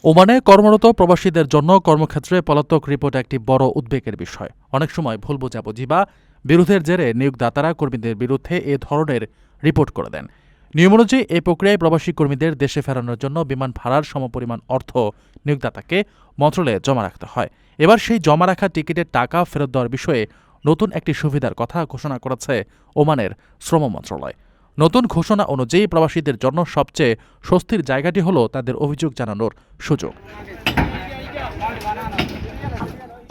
ওমানে কর্মরত প্রবাসীদের জন্য কর্মক্ষেত্রে পলাতক রিপোর্ট একটি বড় উদ্বেগের বিষয়। অনেক সময় ভুল বোঝাবুঝি বা বিরোধের জেরে নিয়োগদাতারা কর্মীদের বিরুদ্ধে এ ধরনের রিপোর্ট করে দেন। নিয়ম অনুযায়ী এই প্রক্রিয়ায় প্রবাসী কর্মীদের দেশে ফেরানোর জন্য বিমান ভাড়ার সমপরিমাণ অর্থ নিয়োগদাতাকে মন্ত্রণালয়ে জমা রাখতে হয়। এবার সেই জমা রাখা টিকিটের টাকা ফেরত দেওয়ার বিষয়ে নতুন একটি সুবিধার কথা ঘোষণা করেছে ওমানের শ্রম মন্ত্রণালয়। নতুন ঘোষণা অনুযায়ী প্রবাসীদের জন্য সবচেয়ে স্বস্তির জায়গাটি হলো তাদের অভিযোগ জানানোর সুযোগ।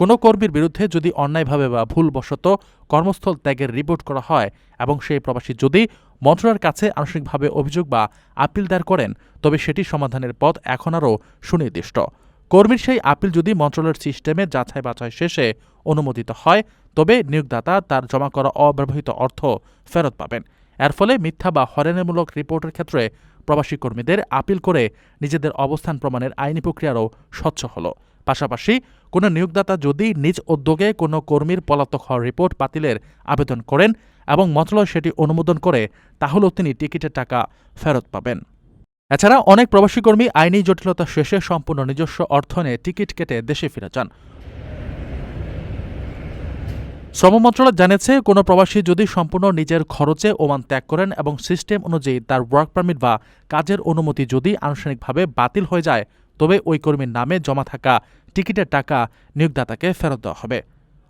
কোনো কর্মীর বিরুদ্ধে যদি অন্যায়ভাবে বা ভুলবশত কর্মস্থল ত্যাগের রিপোর্ট করা হয় এবং সেই প্রবাসী যদি মন্ত্রণালয়ের কাছে আনুষ্ঠানিকভাবে অভিযোগ বা আপিল দায়ের করেন, তবে সেটি সমাধানের পথ এখন আরও সুনির্দিষ্ট। কর্মীর সেই আপিল যদি মন্ত্রণালয়ের সিস্টেমে যাচাই বাছাই শেষে অনুমোদিত হয়, তবে নিয়োগদাতা তার জমা করা অব্যবহৃত অর্থ ফেরত পাবেন। এর ফলে মিথ্যা বা হয়রানিমূলক রিপোর্টের ক্ষেত্রে প্রবাসী কর্মীদের আপিল করে নিজেদের অবস্থান প্রমাণের আইনি প্রক্রিয়ারও স্বচ্ছ হল। পাশাপাশি কোনো নিয়োগদাতা যদি নিজ উদ্যোগে কোনো কর্মীর পলাতক হওয়ার রিপোর্ট বাতিলের আবেদন করেন এবং মন্ত্রণালয় সেটি অনুমোদন করে, তাহলেও তিনি টিকিটের টাকা ফেরত পাবেন। এছাড়া অনেক প্রবাসী কর্মী আইনি জটিলতা শেষে সম্পূর্ণ নিজস্ব অর্থনে টিকিট কেটে দেশে ফিরে যান। শ্রম মন্ত্রণালয় জানিয়েছে, কোনো প্রবাসী যদি সম্পূর্ণ নিজের খরচে ওমান ত্যাগ করেন এবং সিস্টেম অনুযায়ী তার ওয়ার্ক পারমিট বা কাজের অনুমতি যদি আনুষ্ঠানিকভাবে বাতিল হয়ে যায়, তবে ওই কর্মীর নামে জমা থাকা টিকিটের টাকা নিয়োগদাতাকে ফেরত দেওয়া হবে।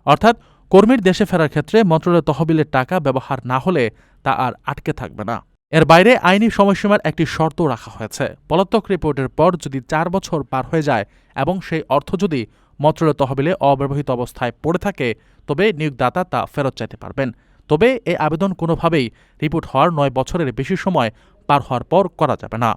অর্থাৎ কর্মীর দেশে ফেরার ক্ষেত্রে মন্ত্রণালয়ের তহবিলের টাকা ব্যবহার না হলে তা আর আটকে থাকবে না। এর বাইরে আইনি সময়সীমার একটি শর্ত রাখা হয়েছে। পলাতক রিপোর্টের পর যদি 4 বছর পার হয়ে যায় এবং সেই অর্থ যদি মন্ত্রণালয়ের তহবিলে অব্যবহৃত অবস্থায় পড়ে থাকে, তবে নিয়োগদাতা তা ফেরত চাইতে পারবেন। তবে এই আবেদন কোনোভাবেই রিপোর্ট হওয়ার 9 বছরের বেশি সময় পার হওয়ার পর করা যাবে না।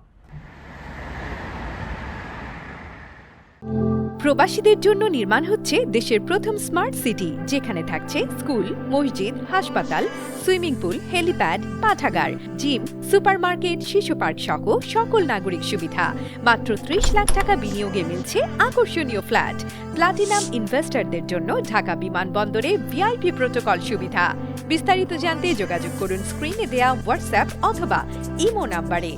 প্রবাসীদের জন্য নির্মাণ হচ্ছে দেশের প্রথম স্মার্ট সিটি, যেখানে থাকছে স্কুল, মসজিদ, হাসপাতাল, সুইমিং পুল, হেলিপ্যাড, পাঠাগার, জিম, সুপারমার্কেট, শিশু পার্ক সহ সকল নাগরিক সুবিধা। মাত্র 30 লাখ টাকা বিনিয়োগে মিলছে আকর্ষণীয় ফ্ল্যাট। প্লাটিনাম ইনভেস্টরদের জন্য ঢাকা বিমানবন্দরে ভিআইপি প্রোটোকল সুবিধা। বিস্তারিত জানতে যোগাযোগ করুন স্ক্রিনে দেয়া হোয়াটসঅ্যাপ অথবা ইমো নাম্বারে।